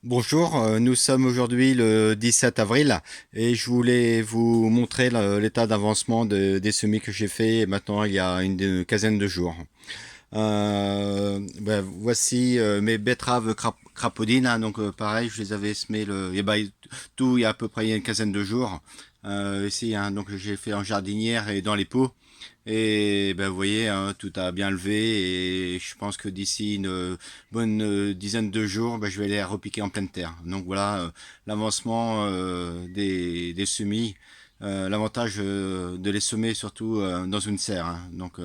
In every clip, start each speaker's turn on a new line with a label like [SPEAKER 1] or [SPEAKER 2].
[SPEAKER 1] Bonjour, nous sommes aujourd'hui le 17 avril et je voulais vous montrer l'état d'avancement des semis que j'ai fait maintenant il y a une quinzaine de jours. Voici mes betteraves crapaudines, hein, donc pareil, je les avais semées tout il y a à peu près une quinzaine de jours. Ici, hein, donc j'ai fait en jardinière et dans les pots. Et ben, vous voyez, hein, tout a bien levé et je pense que d'ici une bonne dizaine de jours, ben, je vais les repiquer en pleine terre. Donc voilà l'avancement des semis. L'avantage de les semer surtout dans une serre, hein. Donc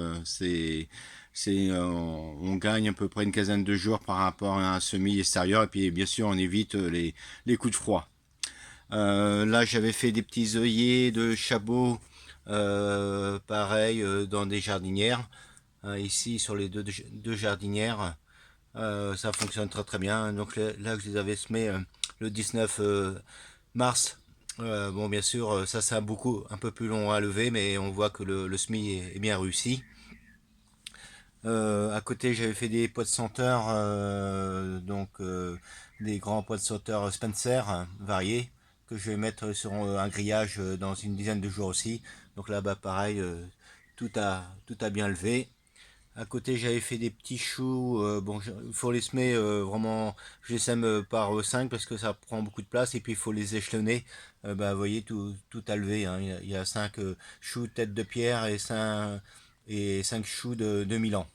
[SPEAKER 1] on gagne à peu près une quinzaine de jours par rapport à un semis extérieur et puis bien sûr on évite les coups de froid. Là, j'avais fait des petits œillets de chabot, pareil, dans des jardinières. Ici, sur les deux jardinières, ça fonctionne très très bien. Donc là, je les avais semés le 19 mars. Bon, bien sûr, ça c'est un peu plus long à lever, mais on voit que le semis est bien réussi. À côté, j'avais fait des pots de senteur, des grands pots de senteur Spencer variés que je vais mettre sur un grillage dans une dizaine de jours aussi. Donc là-bas, pareil, tout a bien levé. À côté, j'avais fait des petits choux. Bon, il faut les semer vraiment. Je les sème par 5 parce que ça prend beaucoup de place et puis il faut les échelonner. Vous voyez, tout a levé, hein. Il y a 5 choux tête de pierre et 5 choux de Milan.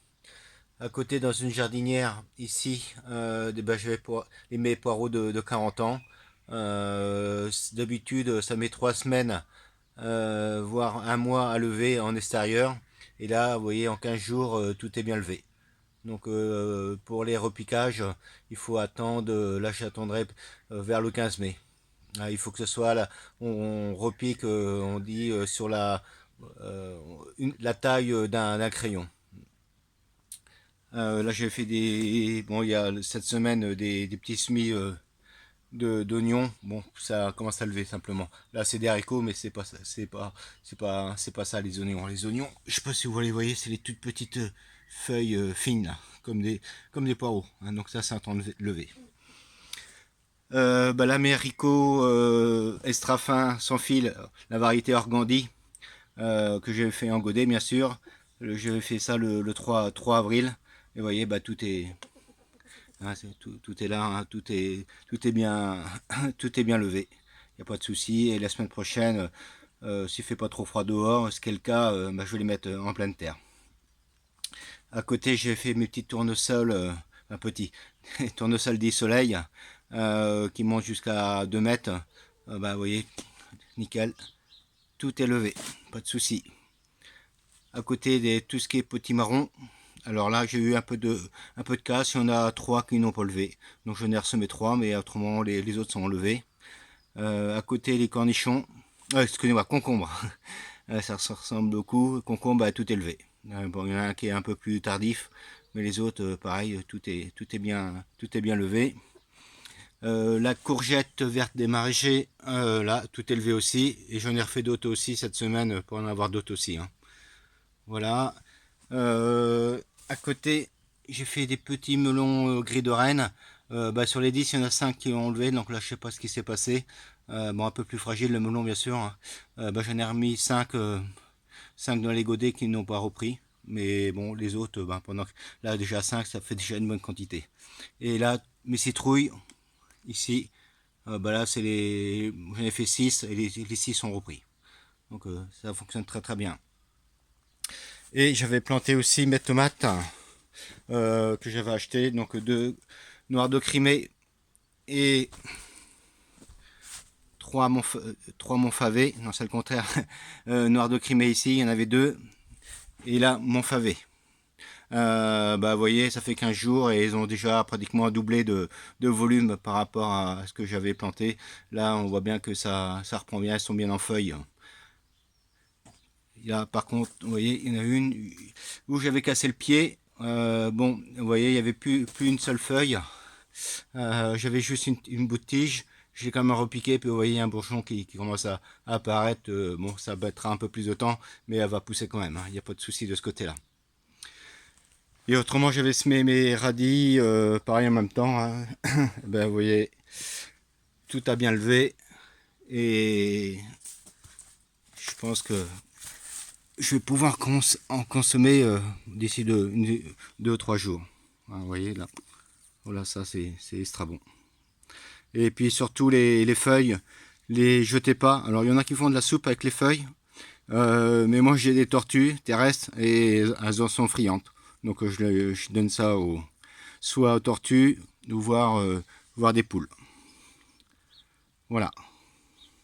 [SPEAKER 1] À côté, dans une jardinière, ici, je vais les mes poireaux de 40 ans. D'habitude, ça met 3 semaines, voire un mois à lever en extérieur. Et là, vous voyez, en 15 jours, tout est bien levé. Donc, pour les repiquages, il faut attendre, là, j'attendrai vers le 15 mai. Il faut que ce soit là, on repique, on dit, sur la taille d'un crayon. Là, j'ai fait bon, il y a cette semaine des petits semis d'oignons. Bon, ça commence à lever simplement. Là, c'est des haricots, mais c'est pas ça, c'est pas ça les oignons. Les oignons, je sais pas si vous les voyez, c'est les toutes petites feuilles fines là, comme des poireaux, hein. Donc ça, c'est en train de lever. Là, mes haricots extra fins sans fil, la variété Organdi, que j'ai fait en godet, bien sûr. J'ai fait ça le 3 avril. Et vous voyez, hein, tout est là, hein, tout est bien, tout est bien levé. Il n'y a pas de souci. Et la semaine prochaine, s'il fait pas trop froid dehors, ce qui est le cas, je vais les mettre en pleine terre. À côté, j'ai fait mes petits tournesols, un petit tournesols des soleils qui montent jusqu'à 2 mètres. Vous voyez, nickel, tout est levé, pas de souci. À côté de tout ce qui est potimarron, alors là, j'ai eu un peu de casse. Il y en a 3 qui n'ont pas levé. Donc je n'ai ressemé 3, mais autrement, les autres sont levés. À côté, les cornichons. Excusez-moi, concombre. Ça ressemble beaucoup. Concombre, tout est levé. Bon, il y en a un qui est un peu plus tardif, mais les autres, pareil, tout est bien levé. La courgette verte des maraîchers, là, tout est levé aussi. Et j'en ai refait d'autres aussi cette semaine pour en avoir d'autres aussi, hein. Voilà. À côté, j'ai fait des petits melons gris de Rennes. Sur les 10, il y en a 5 qui ont enlevé, donc là, je sais pas ce qui s'est passé. Bon, un peu plus fragile le melon, bien sûr, hein. J'en ai remis 5 dans les godets qui n'ont pas repris. Mais bon, les autres, là, déjà 5, ça fait déjà une bonne quantité. Et là, mes citrouilles, ici, là, j'en ai fait 6 et les 6 sont repris. Donc, ça fonctionne très très bien. Et j'avais planté aussi mes tomates que j'avais acheté, donc deux noirs de Crimée et trois Montfavet, non c'est le contraire, noir de Crimée ici, il y en avait deux, et là Montfavet. Vous voyez, ça fait 15 jours et ils ont déjà pratiquement doublé de volume par rapport à ce que j'avais planté. Là, on voit bien que ça reprend bien, elles sont bien en feuilles. Par contre, vous voyez, il y en a une où j'avais cassé le pied. Bon, vous voyez, il n'y avait plus une seule feuille. J'avais juste une bout de tige. J'ai quand même repiqué, puis vous voyez un bourgeon qui commence à apparaître. Bon, ça mettra un peu plus de temps, mais elle va pousser quand même, hein. Il n'y a pas de souci de ce côté-là. Et autrement, j'avais semé mes radis, pareil en même temps, hein. Vous voyez, Tout a bien levé. Et je pense que je vais pouvoir en consommer d'ici 2 ou 3 jours. Ah, vous voyez là, voilà, ça c'est extra bon. Et puis surtout les feuilles, les jetez pas. Alors il y en a qui font de la soupe avec les feuilles, mais moi j'ai des tortues terrestres et elles en sont friandes. Donc je donne ça soit aux tortues ou voir des poules. Voilà.